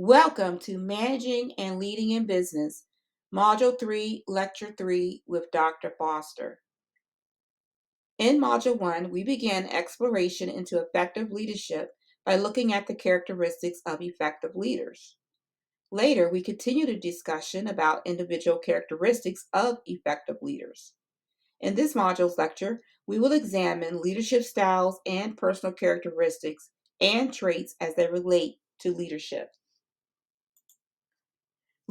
Welcome to Managing and Leading in Business, Module 3, Lecture 3 with Dr. Foster. In Module 1, we began exploration into effective leadership by looking at the characteristics of effective leaders. Later, we continued a discussion about individual characteristics of effective leaders. In this module's lecture, we will examine leadership styles and personal characteristics and traits as they relate to leadership.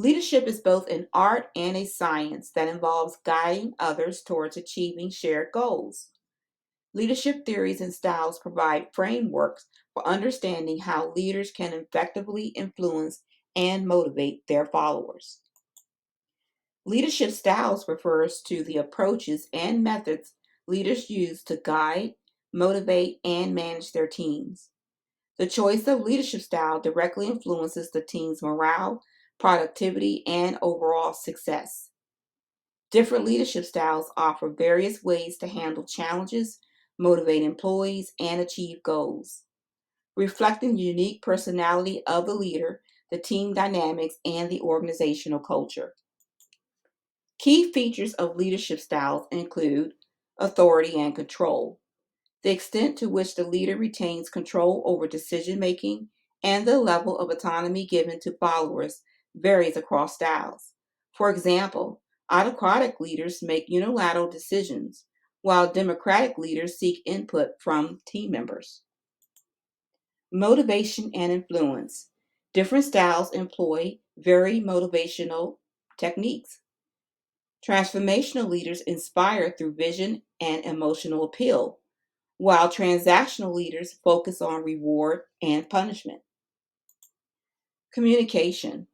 Leadership is both an art and a science that involves guiding others towards achieving shared goals. Leadership theories and styles provide frameworks for understanding how leaders can effectively influence and motivate their followers. Leadership styles refers to the approaches and methods leaders use to guide, motivate, and manage their teams. The choice of leadership style directly influences the team's morale, productivity, and overall success. Different leadership styles offer various ways to handle challenges, motivate employees, and achieve goals. Reflecting the unique personality of the leader, the team dynamics, and the organizational culture. Key features of leadership styles include authority and control, the extent to which the leader retains control over decision making, and the level of autonomy given to followers varies across styles. For example, autocratic leaders make unilateral decisions, while democratic leaders seek input from team members. Motivation and influence. Different styles employ very motivational techniques. Transformational leaders inspire through vision and emotional appeal, while transactional leaders focus on reward and punishment. Communication.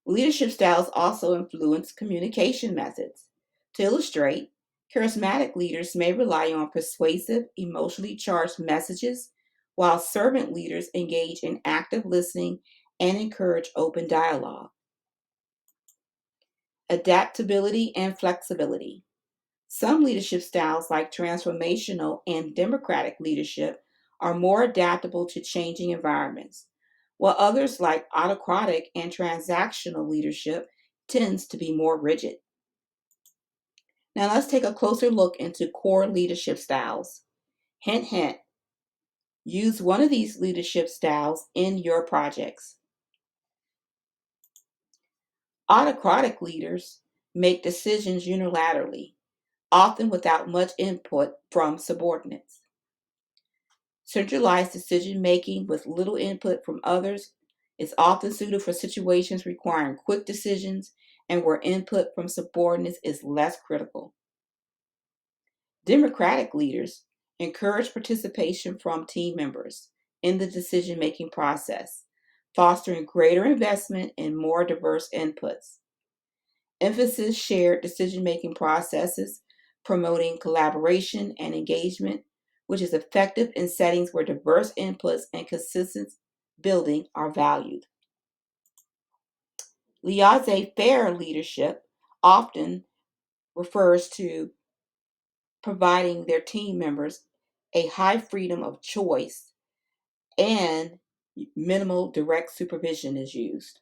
Leadership styles also influence communication methods. To illustrate, charismatic leaders may rely on persuasive, emotionally charged messages, while servant leaders engage in active listening and encourage open dialogue. Adaptability and flexibility. Some leadership styles, like transformational and democratic leadership, are more adaptable to changing environments, while others, like autocratic and transactional leadership, tends to be more rigid. Now let's take a closer look into core leadership styles. Hint, hint, use one of these leadership styles in your projects. Autocratic leaders make decisions unilaterally, often without much input from subordinates. Centralized decision making with little input from others is often suited for situations requiring quick decisions and where input from subordinates is less critical. Democratic leaders encourage participation from team members in the decision making process, fostering greater investment and more diverse inputs. Emphasis shared decision making processes, promoting collaboration and engagement, which is effective in settings where diverse inputs and consistent building are valued. Laissez faire leadership often refers to providing their team members a high freedom of choice and minimal direct supervision is used.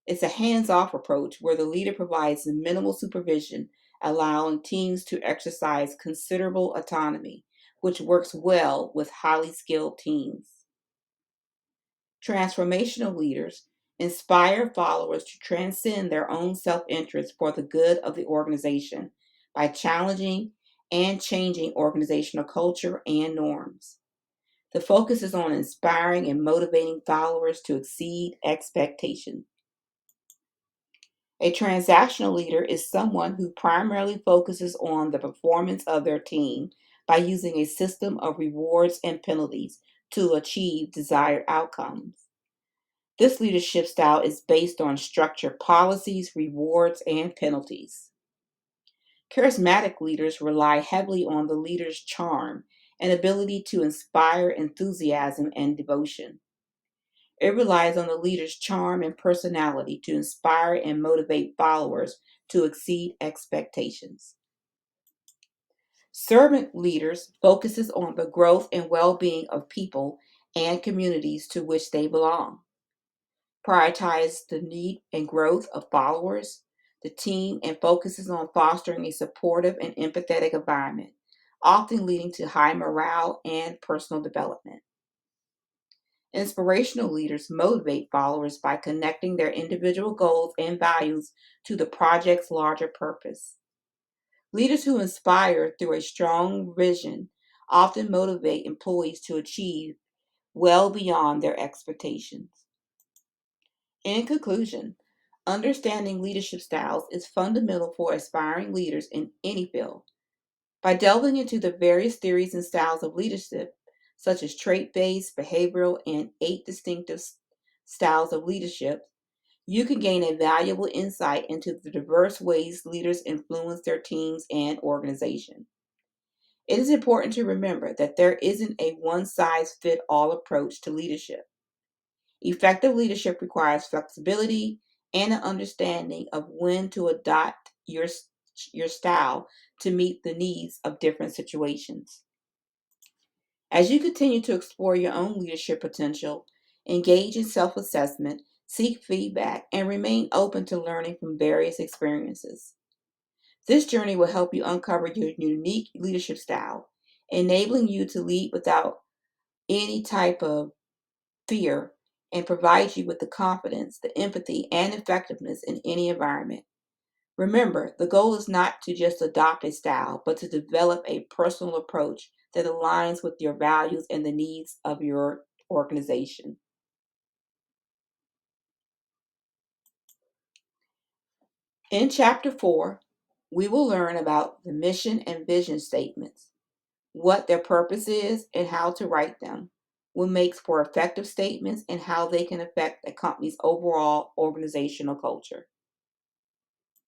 It's a hands off approach where the leader provides minimal supervision, allowing teams to exercise considerable autonomy, which works well with highly skilled teams. Transformational leaders inspire followers to transcend their own self interest for the good of the organization by challenging and changing organizational culture and norms. The focus is on inspiring and motivating followers to exceed expectations. A transactional leader is someone who primarily focuses on the performance of their team by using a system of rewards and penalties to achieve desired outcomes. This leadership style is based on structured policies, rewards, and penalties. Charismatic leaders rely heavily on the leader's charm and ability to inspire enthusiasm and devotion. It relies on the leader's charm and personality to inspire and motivate followers to exceed expectations. Servant leaders focuses on the growth and well-being of people and communities to which they belong. prioritize the need and growth of followers, the team, and focuses on fostering a supportive and empathetic environment, often leading to high morale and personal development. Inspirational leaders motivate followers by connecting their individual goals and values to the project's larger purpose. Leaders who inspire through a strong vision often motivate employees to achieve well beyond their expectations. In conclusion, understanding leadership styles is fundamental for aspiring leaders in any field. By delving into the various theories and styles of leadership, such as trait based, behavioral, and eight distinctive styles of leadership, you can gain a valuable insight into the diverse ways leaders influence their teams and organization. It is important to remember that there isn't a one size fits all approach to leadership. Effective leadership requires flexibility and an understanding of when to adopt your style to meet the needs of different situations. As you continue to explore your own leadership potential, engage in self assessment, seek feedback, and remain open to learning from various experiences. This journey will help you uncover your unique leadership style, enabling you to lead without any type of fear and provide you with the confidence, the empathy, and effectiveness in any environment. Remember, the goal is not to just adopt a style, but to develop a personal approach that aligns with your values and the needs of your organization. In Chapter 4, we will learn about the mission and vision statements, what their purpose is, and how to write them, what makes for effective statements, and how they can affect a company's overall organizational culture.